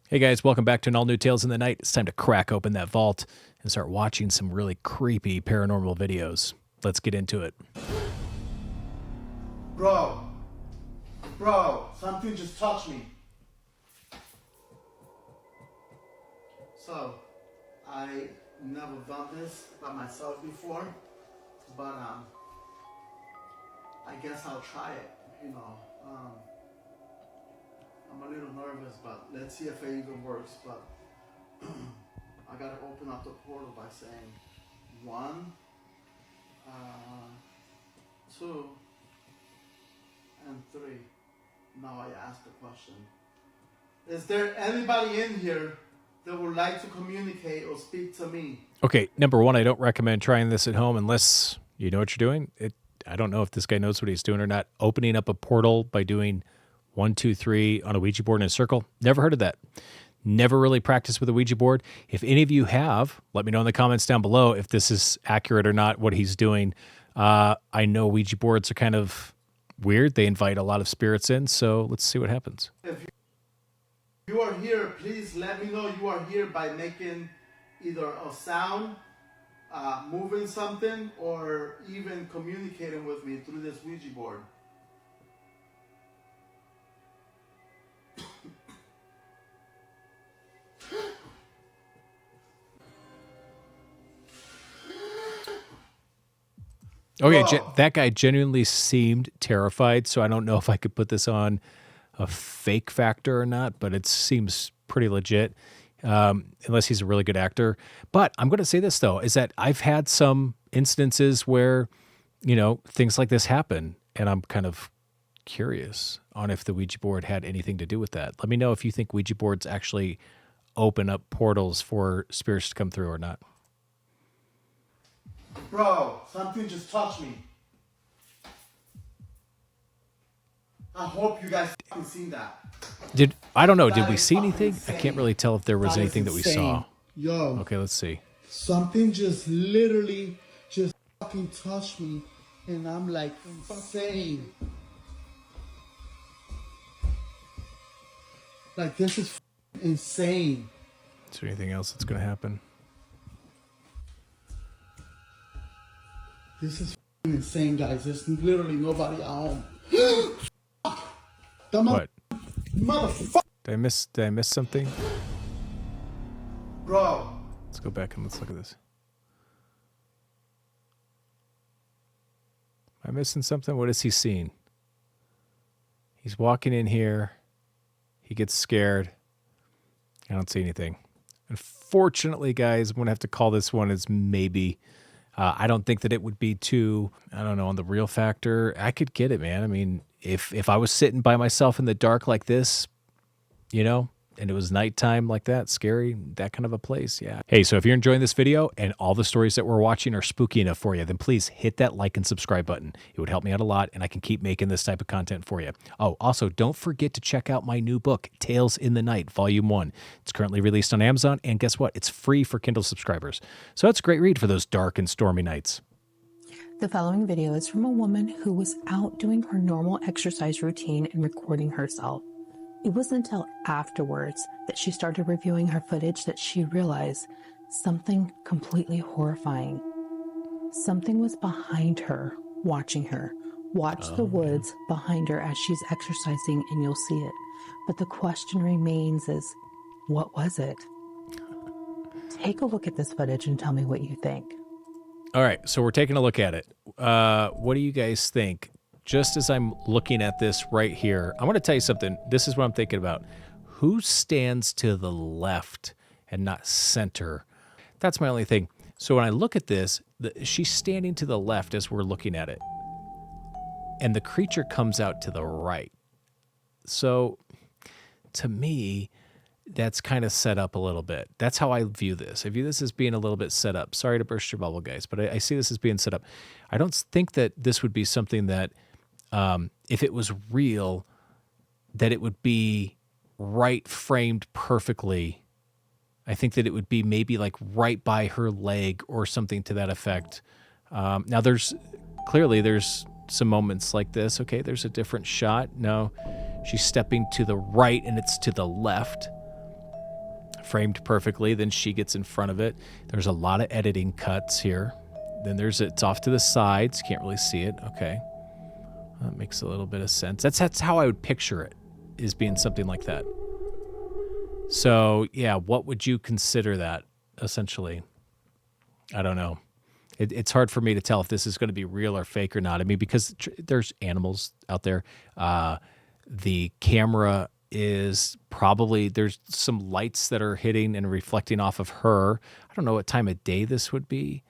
Hey guys, welcome back to an all new Tales in the Night. It's time to crack open that vault and start watching some really creepy paranormal videos. Let's get into it. Bro, something just touched me. So, I never done this by myself before, but I guess I'll try it, you know. I'm a little nervous, but let's see if it even works. But I gotta open up the portal by saying 1, 2, and 3. Now I ask the question: is there anybody in here that would like to communicate or speak to me? Okay, number one, I don't recommend trying this at home unless you know what you're doing. I don't know if this guy knows what he's doing or not. Opening up a portal by doing 1, 2, 3 on a Ouija board in a circle. Never heard of that. Never really practiced with a Ouija board. If any of you have, let me know in the comments down below if this is accurate or not, what he's doing. I know Ouija boards are kind of weird. They invite a lot of spirits in, so let's see what happens. If you are here, please let me know you are here by making either a sound, moving something, or even communicating with me through this Ouija board. Okay, that guy genuinely seemed terrified, so I don't know if I could put this on a fake factor or not, but it seems pretty legit, unless he's a really good actor. But I'm going to say this, though, is that I've had some instances where, you know, things like this happen, and I'm kind of curious on if the Ouija board had anything to do with that. Let me know if you think Ouija boards actually open up portals for spirits to come through or not. Bro, something just touched me. I hope you guys can see that. I don't know, did we see anything? Insane. I can't really tell if there was anything that we saw. Yo. Okay, let's see. Something just literally just fucking touched me, and I'm like insane. Like, this is insane. Is there anything else that's going to happen? This is insane, guys. There's literally nobody at home. What? Motherfucker. Did I miss something? Bro. Let's go back and let's look at this. Am I missing something? What is he seeing? He's walking in here. He gets scared. I don't see anything. Unfortunately, guys, I'm going to have to call this one as maybe. I don't think that it would be too, I don't know, on the real factor. I could get it, man. I mean, if I was sitting by myself in the dark like this, you know, and it was nighttime like that, scary, that kind of a place, yeah. Hey, so if you're enjoying this video and all the stories that we're watching are spooky enough for you, then please hit that like and subscribe button. It would help me out a lot, and I can keep making this type of content for you. Oh, also, don't forget to check out my new book, Tales in the Night, Volume 1. It's currently released on Amazon, and guess what? It's free for Kindle subscribers. So it's a great read for those dark and stormy nights. The following video is from a woman who was out doing her normal exercise routine and recording herself. It wasn't until afterwards that she started reviewing her footage that she realized something completely horrifying. Something was behind her, watching her. Watch the woods behind her as she's exercising and you'll see it. But the question remains is, what was it? Take a look at this footage and tell me what you think. All right, so we're taking a look at it. What do you guys think? Just as I'm looking at this right here, I'm going to tell you something. This is what I'm thinking about. Who stands to the left and not center? That's my only thing. So when I look at this, she's standing to the left as we're looking at it. And the creature comes out to the right. So to me, that's kind of set up a little bit. That's how I view this. I view this as being a little bit set up. Sorry to burst your bubble, guys, but I see this as being set up. I don't think that this would be something that, if it was real, that it would be right framed perfectly. I think that it would be maybe like right by her leg or something to that effect. Now there's some moments like this. Okay, there's a different shot. No, she's stepping to the right and it's to the left. framed perfectly. Then she gets in front of it. There's a lot of editing cuts here. Then it's off to the sides. Can't really see it. Okay. That makes a little bit of sense. That's how I would picture it, is being something like that. So, yeah, what would you consider that, essentially? I don't know. It's hard for me to tell if this is going to be real or fake or not. I mean, because there's animals out there. The camera is probably, there's some lights that are hitting and reflecting off of her. I don't know what time of day this would be,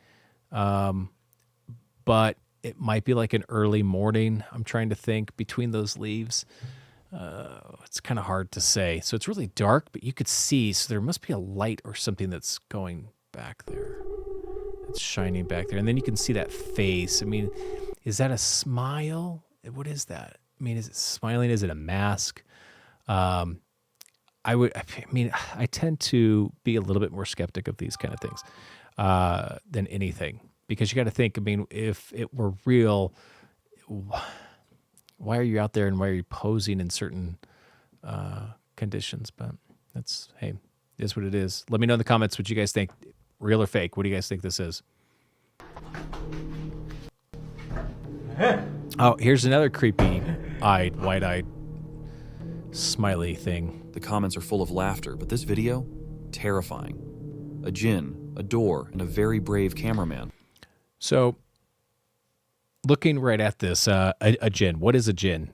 but it might be like an early morning. I'm trying to think between those leaves. It's kind of hard to say. So it's really dark, but you could see. So there must be a light or something that's going back there. It's shining back there. And then you can see that face. I mean, is that a smile? What is that? I mean, is it smiling? Is it a mask? I tend to be a little bit more skeptic of these kind of things than anything. Because you got to think, I mean, if it were real, why are you out there and why are you posing in certain conditions? But that's, hey, it is what it is. Let me know in the comments what you guys think. Real or fake? What do you guys think this is? Oh, here's another creepy-eyed, wide-eyed, smiley thing. The comments are full of laughter, but this video, terrifying. A Jinn, a door, and a very brave cameraman. So, looking right at this, a Jinn. What is a Jinn?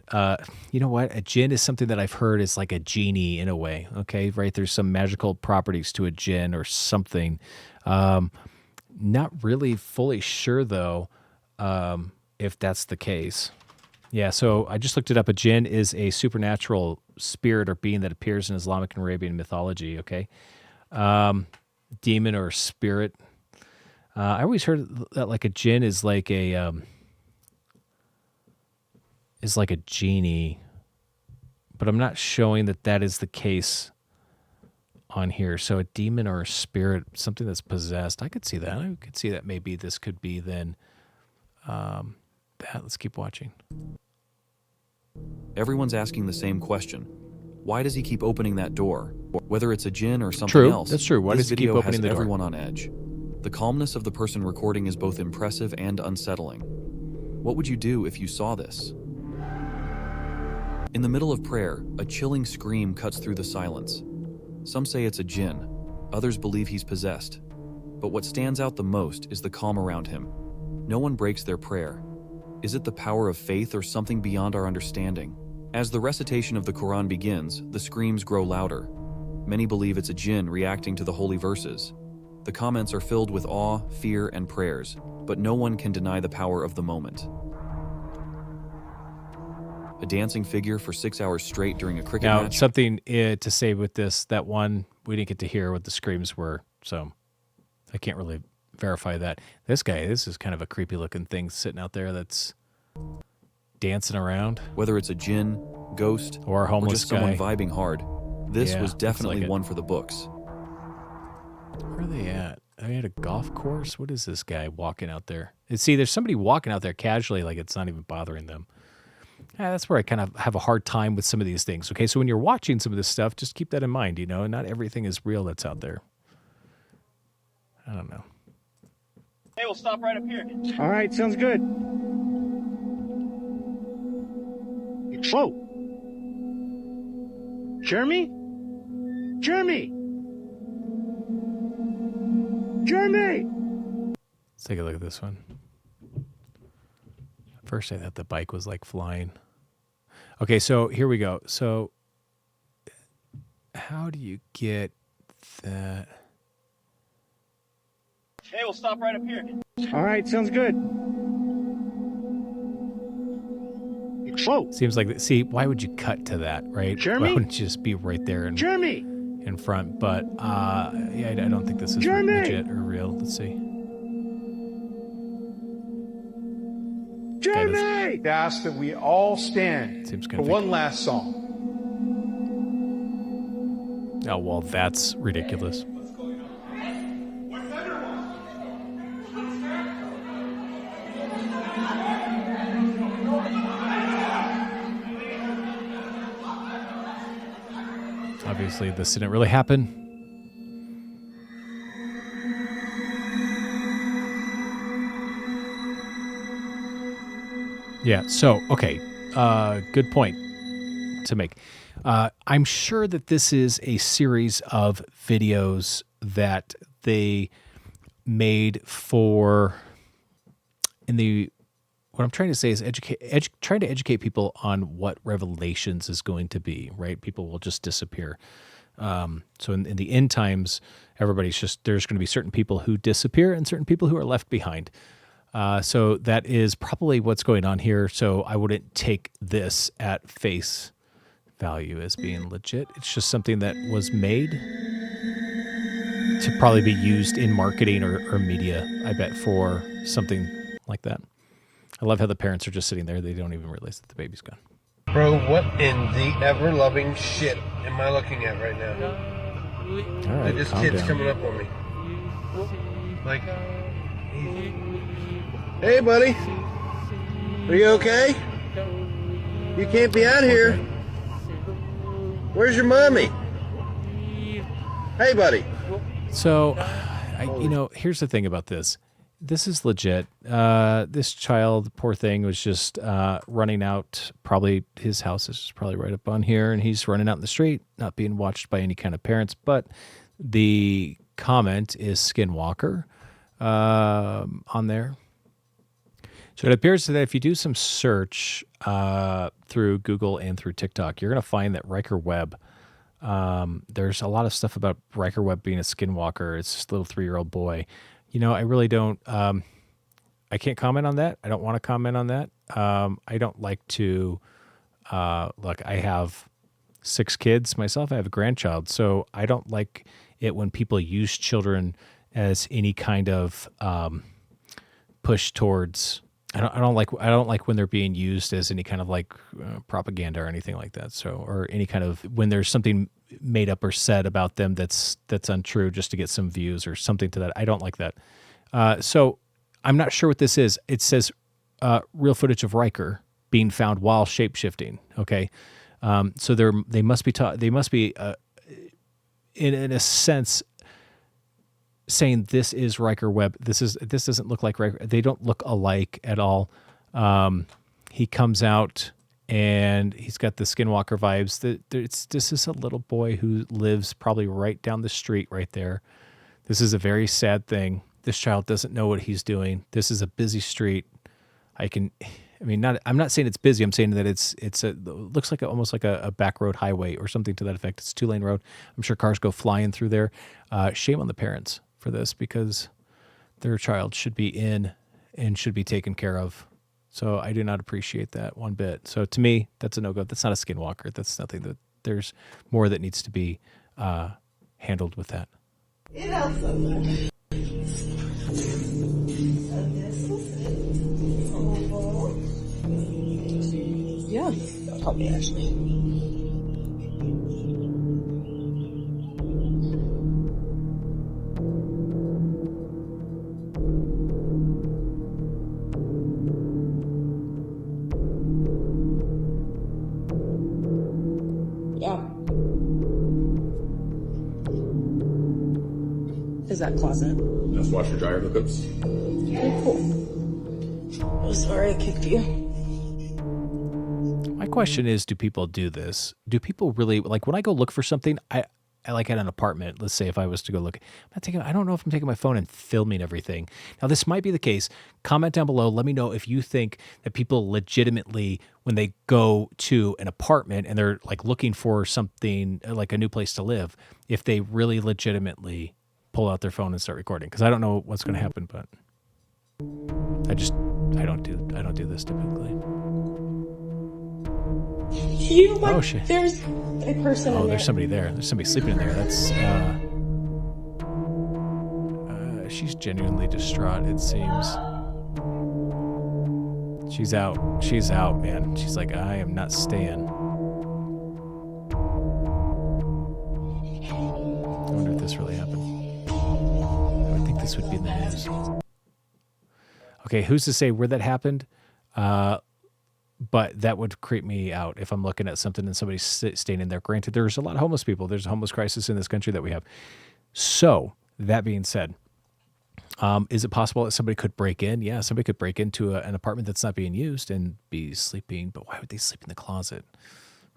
You know what? A Jinn is something that I've heard is like a genie in a way, okay? Right? There's some magical properties to a Jinn or something. Not really fully sure, though, if that's the case. Yeah, so I just looked it up. A Jinn is a supernatural spirit or being that appears in Islamic and Arabian mythology, okay? Demon or spirit. I always heard that like a Jinn is like a genie, but I'm not showing that is the case on here. So a demon or a spirit, something that's possessed. I could see that. I could see that maybe this could be then that. Let's keep watching. Everyone's asking the same question. Why does he keep opening that door? Whether it's a Jinn or something True, else, that's true. Why this does he keep video opening has the door? everyone on edge. The calmness of the person recording is both impressive and unsettling. What would you do if you saw this? In the middle of prayer, a chilling scream cuts through the silence. Some say it's a Jinn, others believe he's possessed. But what stands out the most is the calm around him. No one breaks their prayer. Is it the power of faith or something beyond our understanding? As the recitation of the Quran begins, the screams grow louder. Many believe it's a Jinn reacting to the holy verses. The comments are filled with awe, fear, and prayers, but no one can deny the power of the moment. A dancing figure for 6 hours straight during a cricket Now, match. something to say with this, that one, we didn't get to hear what the screams were, so I can't really verify that. This is kind of a creepy looking thing sitting out there that's dancing around. Whether it's a Jinn, ghost, Or a homeless just someone guy. vibing hard, this Yeah, was looks definitely like it. one for the books. Where are they at? Are they at a golf course? What is this guy walking out there? And see, there's somebody walking out there casually like it's not even bothering them. That's where I kind of have a hard time with some of these things. Okay, so when you're watching some of this stuff, just keep that in mind, you know, not everything is real that's out there. I don't know. Hey, we'll stop right up here. All right, sounds good. Whoa. Jeremy? Jeremy! Jeremy! Let's take a look at this one. At first, I thought the bike was like flying. Okay, so here we go. So, how do you get that? Hey, we'll stop right up here. All right, sounds good. Whoa. Seems like, see, why would you cut to that, right? Jeremy? Why wouldn't you just be right there and Jeremy! in front? But, yeah, I don't think this is Jeremy! legit or real. Let's see. Jeremy! To ask that we all stand Seems for kind of one fake. last song. Oh, well, that's ridiculous. Obviously, this didn't really happen. Yeah. So, okay. Good point to make. I'm sure that this is a series of videos that they made for what I'm trying to say is trying to educate people on what Revelations is going to be, right? People will just disappear. So in the end times, there's going to be certain people who disappear and certain people who are left behind. So that is probably what's going on here. So I wouldn't take this at face value as being legit. It's just something that was made to probably be used in marketing or media, I bet, for something like that. I love how the parents are just sitting there. They don't even realize that the baby's gone. Bro, what in the ever-loving shit am I looking at right now? All right, This calm kid's down. coming up on me. Like, hey, buddy. Are you okay? You can't be out here. Where's your mommy? Hey, buddy. So, here's the thing about this. This is legit. This child, poor thing, was just running out. Probably his house is probably right up on here, and he's running out in the street, not being watched by any kind of parents. But the comment is skinwalker on there. So it appears that if you do some search through Google and through TikTok, you're going to find that Ryker Webb. There's a lot of stuff about Ryker Webb being a skinwalker. It's this little 3-year-old boy. I really don't, I can't comment on that. I don't want to comment on that. I don't like to, look, I have 6 kids myself. I have a grandchild. So I don't like it when people use children as any kind of push towards, I don't like when they're being used as any kind of propaganda or anything like that. So, or any kind of, when there's something made up or said about them that's untrue just to get some views or something to that. I don't like that. So I'm not sure what this is. It says real footage of Ryker being found while shape-shifting. Okay. So they must be in a sense saying this is Ryker Webb. This doesn't look like Ryker. They don't look alike at all. He comes out and he's got the skinwalker vibes. This is a little boy who lives probably right down the street right there. This is a very sad thing. This child doesn't know what he's doing. This is a busy street. I'm not saying it's busy. I'm saying that it looks like almost like a back road highway or something to that effect. It's a 2-lane road. I'm sure cars go flying through there. Shame on the parents for this, because their child should be in and should be taken care of. So I do not appreciate that one bit. So to me, that's a no-go. That's not a skinwalker. That's nothing. That there's more that needs to be handled with that. Yeah, help me, Ashley. Yeah. Is that closet? Just washer dryer hookups. Okay, cool. I'm sorry I kicked you. My question is, do people do this? Do people really, like, when I go look for something, I like at an apartment, let's say if I was to go look, I don't know if I'm taking my phone and filming everything. Now, this might be the case. Comment down below. Let me know if you think that people legitimately, when they go to an apartment and they're like looking for something like a new place to live, if they really legitimately pull out their phone and start recording. Because I don't know what's going to happen, but I don't do this typically. Oh shit! There's a person. Oh, there's somebody there. There's somebody sleeping in there. That's she's genuinely distraught. It seems she's out. She's out, man. She's like, I am not staying. I wonder if this really happened. I would think this would be in the news. Okay, who's to say where that happened? But that would creep me out if I'm looking at something and somebody's staying in there. Granted, there's a lot of homeless people. There's a homeless crisis in this country that we have. So, that being said, Is it possible that somebody could break in? Yeah, somebody could break into an apartment that's not being used and be sleeping. But why would they sleep in the closet?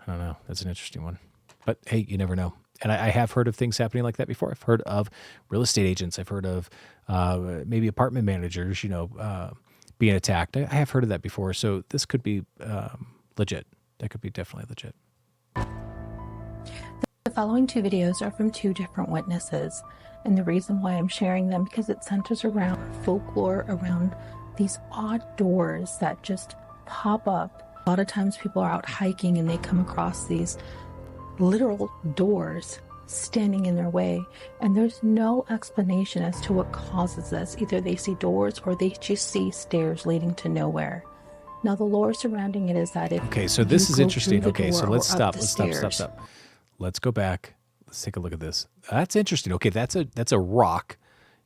I don't know. That's an interesting one. But hey, you never know. And I have heard of things happening like that before. I've heard of real estate agents. I've heard of maybe apartment managers, being attacked. I have heard of that before. So this could be legit. That could be definitely legit. The following 2 videos are from 2 different witnesses. And the reason why I'm sharing them, because it centers around folklore, around these odd doors that just pop up. A lot of times people are out hiking and they come across these literal doors standing in their way, and there's no explanation as to what causes this. Either they see doors or they just see stairs leading to nowhere. Now the lore surrounding it is that if so this is interesting. Okay, so let's stop. Let's go back. Let's take a look at this. That's interesting. Okay, that's a rock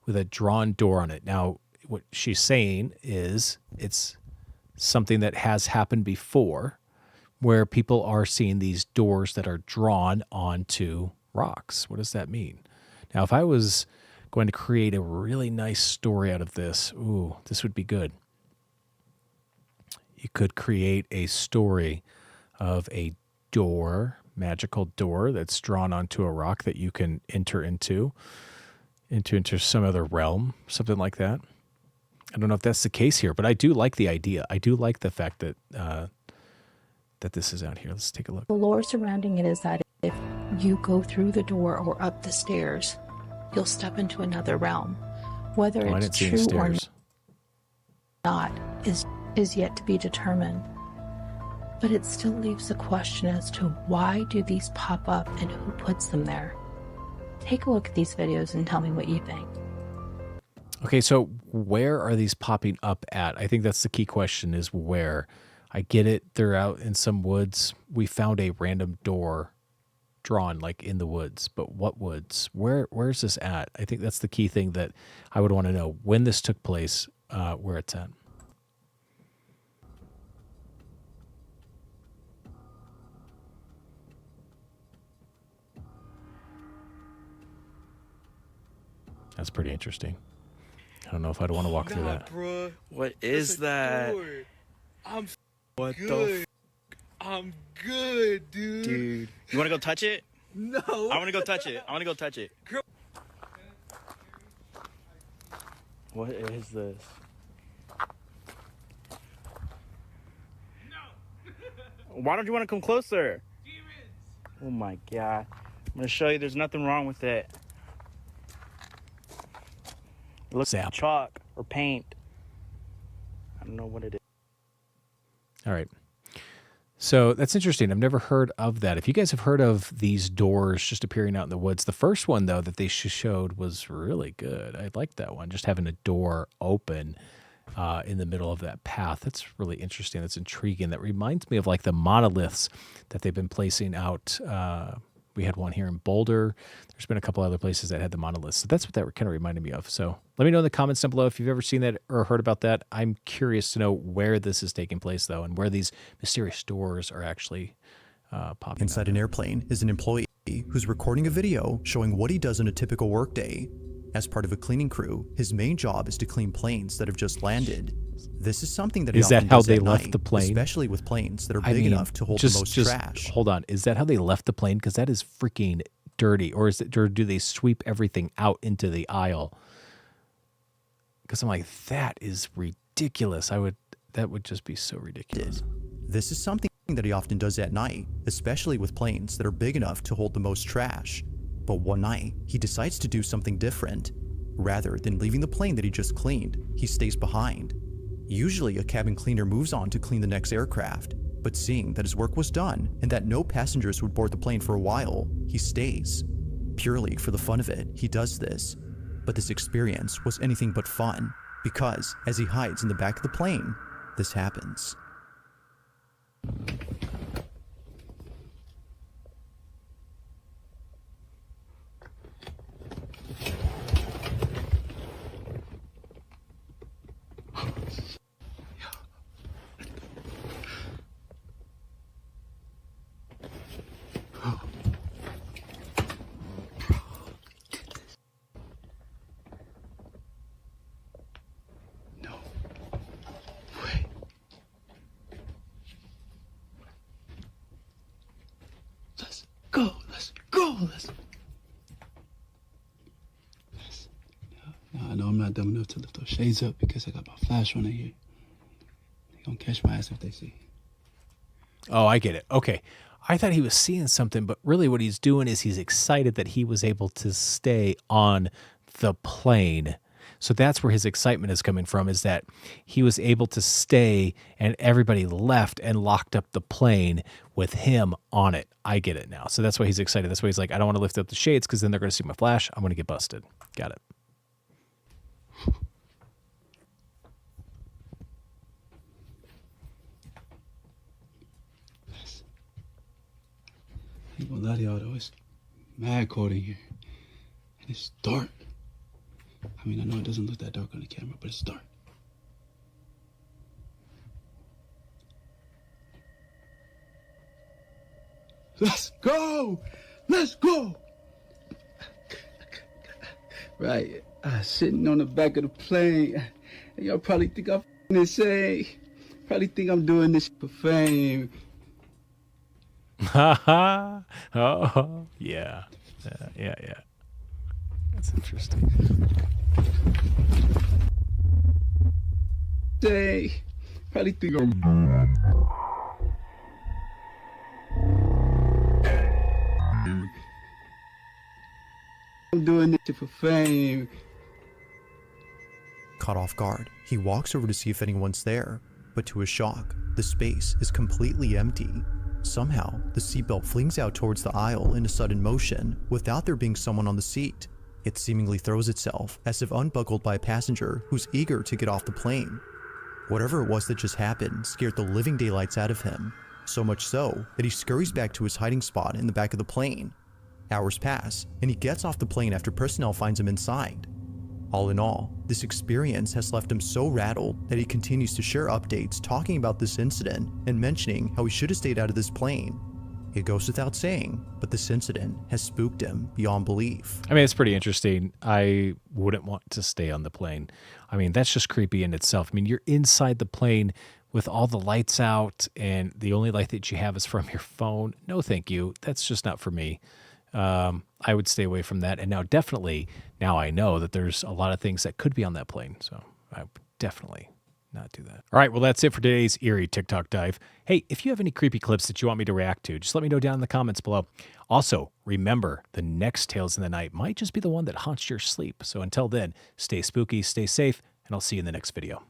with a drawn door on it. Now what she's saying is it's something that has happened before, where people are seeing these doors that are drawn onto rocks. What does that mean? Now, if I was going to create a really nice story out of this, this would be good. You could create a story of a door, magical door that's drawn onto a rock that you can enter into some other realm, something like that. I don't know if that's the case here, but I do like the idea. I do like the fact that that this is out here. Let's take a look. The lore surrounding it is that if you go through the door or up the stairs, you'll step into another realm. Whether it's true or not is yet to be determined. But it still leaves the question as to why do these pop up and who puts them there. Take a look at these videos and tell me what you think. Okay, so where are these popping up at? I think that's the key question, is where. I get it. They're out in some woods. We found a random door drawn like in the woods, but what woods? Where's this at? I think that's the key thing that I would want to know, when this took place, where it's at. That's pretty interesting. I don't know if I'd want to walk through that. Bruh. What is that? I'm good, dude. Dude, you want to go touch it? No. I want to go touch it. What is this? No. Why don't you want to come closer? Demons. Oh my God. I'm going to show you there's nothing wrong with it. It looks like chalk or paint. I don't know what it is. All right. So that's interesting. I've never heard of that. If you guys have heard of these doors just appearing out in the woods, the first one, though, that they showed was really good. I liked that one, just having a door open in the middle of that path. That's really interesting. That's intriguing. That reminds me of like the monoliths that they've been placing out. We had one here in Boulder. There's been a couple other places that had the monoliths. So that's what that kind of reminded me of. So let me know in the comments down below if you've ever seen that or heard about that. I'm curious to know where this is taking place, though, and where these mysterious doors are actually popping Inside an airplane is an employee who's recording a video showing what he does in a typical workday. As part of a cleaning crew, his main job is to clean planes that have just landed. This is something that he often does at night, especially with planes that are big enough to hold the most trash. Hold on, is that how they left the plane? Because that is freaking dirty. Or do they sweep everything out into the aisle? Because I'm like, that is ridiculous. That would just be so ridiculous. This is something that he often does at night, especially with planes that are big enough to hold the most trash. But one night, he decides to do something different. Rather than leaving the plane that he just cleaned, he stays behind. Usually, a cabin cleaner moves on to clean the next aircraft, but seeing that his work was done and that no passengers would board the plane for a while, he stays. Purely for the fun of it, he does this. But this experience was anything but fun, because as he hides in the back of the plane, this happens. not dumb enough to lift those shades up because I got my flash running here. They gonna catch my ass if they see. Oh, I get it. Okay. I thought he was seeing something, but really what he's doing is he's excited that he was able to stay on the plane. So that's where his excitement is coming from, is that he was able to stay and everybody left and locked up the plane with him on it. I get it now. So that's why he's excited. That's why he's like, I don't want to lift up the shades because then they're going to see my flash. I'm going to get busted. Got it. I ain't gonna lie to y'all though, it's mad cold in here. And it's dark. I mean, I know it doesn't look that dark on the camera, but it's dark. Let's go! Let's go! Right, sitting on the back of the plane. Y'all probably think I'm insane. Probably think I'm doing this for fame. Ha ha. Oh, yeah. Yeah. That's interesting. Say, probably think I'm doing this for fame. Caught off guard, he walks over to see if anyone's there, but to his shock, the space is completely empty. Somehow, the seatbelt flings out towards the aisle in a sudden motion without there being someone on the seat. It seemingly throws itself as if unbuckled by a passenger who's eager to get off the plane. Whatever it was that just happened scared the living daylights out of him, so much so that he scurries back to his hiding spot in the back of the plane. Hours pass, and he gets off the plane after personnel finds him inside. All in all, this experience has left him so rattled that he continues to share updates talking about this incident and mentioning how he should have stayed out of this plane. It goes without saying, but this incident has spooked him beyond belief. I mean, it's pretty interesting. I wouldn't want to stay on the plane. I mean, that's just creepy in itself. I mean, you're inside the plane with all the lights out and the only light that you have is from your phone. No, thank you. That's just not for me. I would stay away from that. And now I know that there's a lot of things that could be on that plane. So I would definitely not do that. All right. Well, that's it for today's eerie TikTok dive. Hey, if you have any creepy clips that you want me to react to, just let me know down in the comments below. Also, remember, the next Tales in the Night might just be the one that haunts your sleep. So until then, stay spooky, stay safe, and I'll see you in the next video.